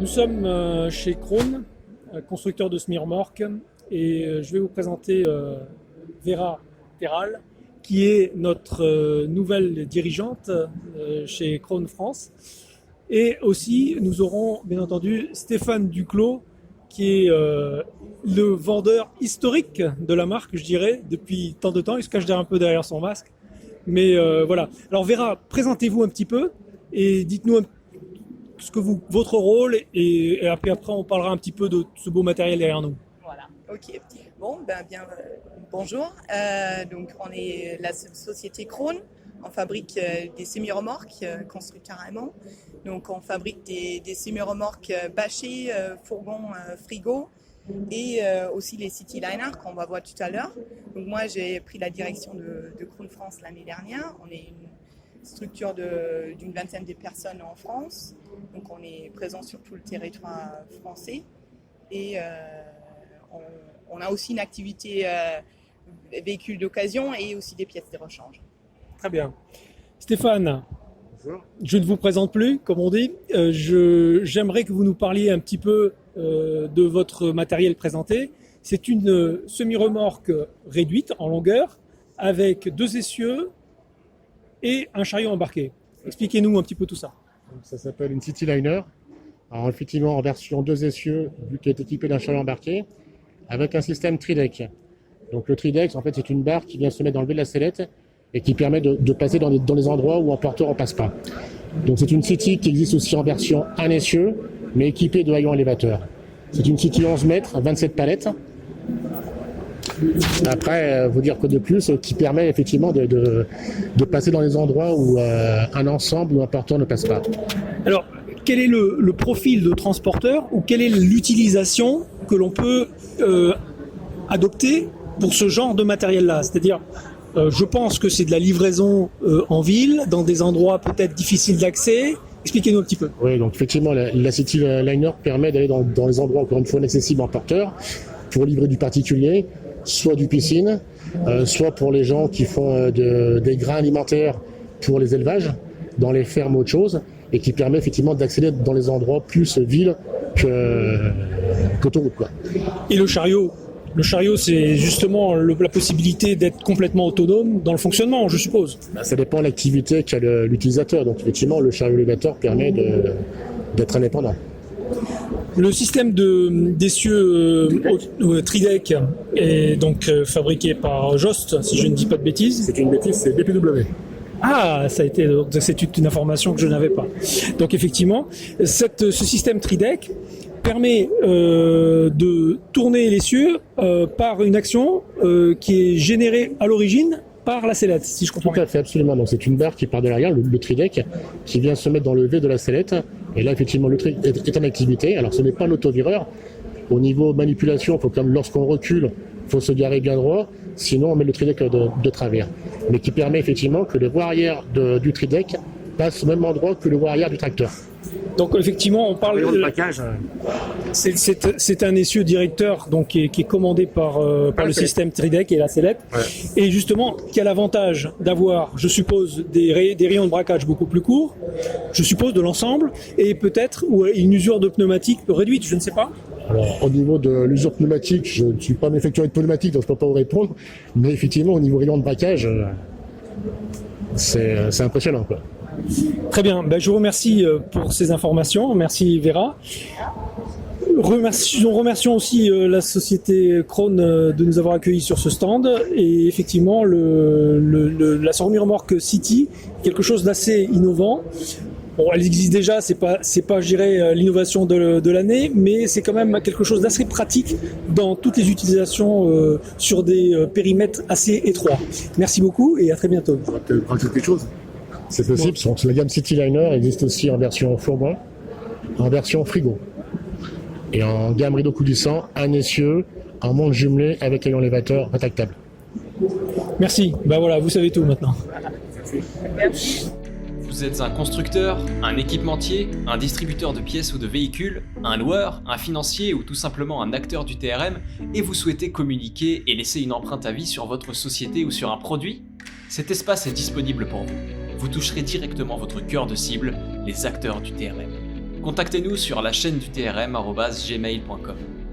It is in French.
Nous sommes chez Krohn, constructeur de semi-remorques, et je vais vous présenter Vera Terral, qui est notre nouvelle dirigeante chez Krohn France. Et aussi, nous aurons bien entendu Stéphane Duclos, qui est le vendeur historique de la marque, je dirais, depuis tant de temps. Il se cache un peu derrière son masque. Mais voilà. Alors Vera, présentez-vous un petit peu et dites-nous votre rôle et après on parlera un petit peu de ce beau matériel derrière nous. Voilà, ok. Bon, bonjour. Donc on est la société Krohn. On fabrique des semi-remorques construites carrément. Donc on fabrique des semi-remorques bâchées, fourgons, frigo et aussi les Cityliner qu'on va voir tout à l'heure. Donc moi j'ai pris la direction de Krohn France l'année dernière. On est une structure d'une vingtaine de personnes en France. Donc on est présent sur tout le territoire français et on a aussi une activité véhicules d'occasion et aussi des pièces de rechange. Très bien. Stéphane, bonjour. Je ne vous présente plus, comme on dit. J'aimerais que vous nous parliez un petit peu de votre matériel présenté. C'est une semi-remorque réduite en longueur avec 2 essieux et un chariot embarqué. Expliquez-nous un petit peu tout ça. Ça s'appelle une Cityliner. Alors effectivement en version 2 essieux, vu qu'elle est équipée d'un chariot embarqué, avec un système trideck. Donc le trideck, en fait, c'est une barre qui vient se mettre dans le V de la sellette et qui permet de passer dans les endroits où en porteur on passe pas. Donc c'est une City qui existe aussi en version 1 essieu, mais équipée de haillons élévateurs. C'est une City 11 mètres, 27 palettes. Après, vous dire quoi de plus, qui permet effectivement de passer dans les endroits où un ensemble ou un porteur ne passe pas. Alors, quel est le profil de transporteur ou quelle est l'utilisation que l'on peut adopter pour ce genre de matériel-là? C'est-à-dire, je pense que c'est de la livraison en ville, dans des endroits peut-être difficiles d'accès. Expliquez-nous un petit peu. Oui, donc effectivement, la Cityliner permet d'aller dans les endroits, encore une fois, inaccessibles en porteur, pour livrer du particulier, soit du piscine, soit pour les gens qui font des grains alimentaires pour les élevages, dans les fermes ou autre chose, et qui permet effectivement d'accéder dans les endroits plus ville qu'autoroute, quoi. Et le chariot? Le chariot, c'est justement la possibilité d'être complètement autonome dans le fonctionnement, je suppose. Ça dépend de l'activité qu'a l'utilisateur. Donc effectivement, le chariot élévateur permet d'être indépendant. Le système d'essieux trideck est donc fabriqué par Jost, si je ne dis pas de bêtises. C'est une bêtise, c'est BPW. Ah, c'est une information que je n'avais pas. Donc effectivement, ce système trideck permet de tourner l'essieu par une action qui est générée à l'origine par la sellette, si je comprends bien. Tout à fait, absolument. Donc c'est une barre qui part de l'arrière, le trideck, qui vient se mettre dans le V de la sellette. Et là, effectivement, le trideck est en activité. Alors ce n'est pas l'autovireur. Au niveau manipulation, lorsqu'on recule, il faut se garer bien droit. Sinon, on met le trideck de travers. Mais qui permet effectivement que le voie arrière du trideck passe au même endroit que le voie arrière du tracteur. Donc effectivement, on parle de package. C'est un essieu directeur donc qui est commandé par le système trideck et la sellette. Ouais. Et justement, qui a l'avantage d'avoir, je suppose, des rayons de braquage beaucoup plus courts, je suppose de l'ensemble, et peut-être une usure de pneumatique réduite, je ne sais pas. Alors, au niveau de l'usure pneumatique, je ne suis pas manufacturier de pneumatique, donc je ne peux pas vous répondre. Mais effectivement, au niveau rayon de braquage, c'est impressionnant, quoi. Très bien, je vous remercie pour ces informations. Merci Vera. Nous remercions aussi la société Krohn de nous avoir accueillis sur ce stand. Et effectivement, la semi-remorque City, quelque chose d'assez innovant. Bon, elle existe déjà, c'est pas, je dirais, l'innovation de l'année, mais c'est quand même quelque chose d'assez pratique dans toutes les utilisations sur des périmètres assez étroits. Merci beaucoup et à très bientôt. On va peut-être rajouter quelque chose. C'est possible. Bon. La gamme Cityliner existe aussi en version fourgon, en version frigo. Et en gamme rideau coulissant, 1 essieu, en monte jumelé avec haillons élévateurs rétractable. Merci. Voilà, vous savez tout maintenant. Merci. Vous êtes un constructeur, un équipementier, un distributeur de pièces ou de véhicules, un loueur, un financier ou tout simplement un acteur du TRM et vous souhaitez communiquer et laisser une empreinte à vie sur votre société ou sur un produit? Cet espace est disponible pour vous. Vous toucherez directement votre cœur de cible, les acteurs du TRM. Contactez-nous sur la chaîne du TRM@gmail.com.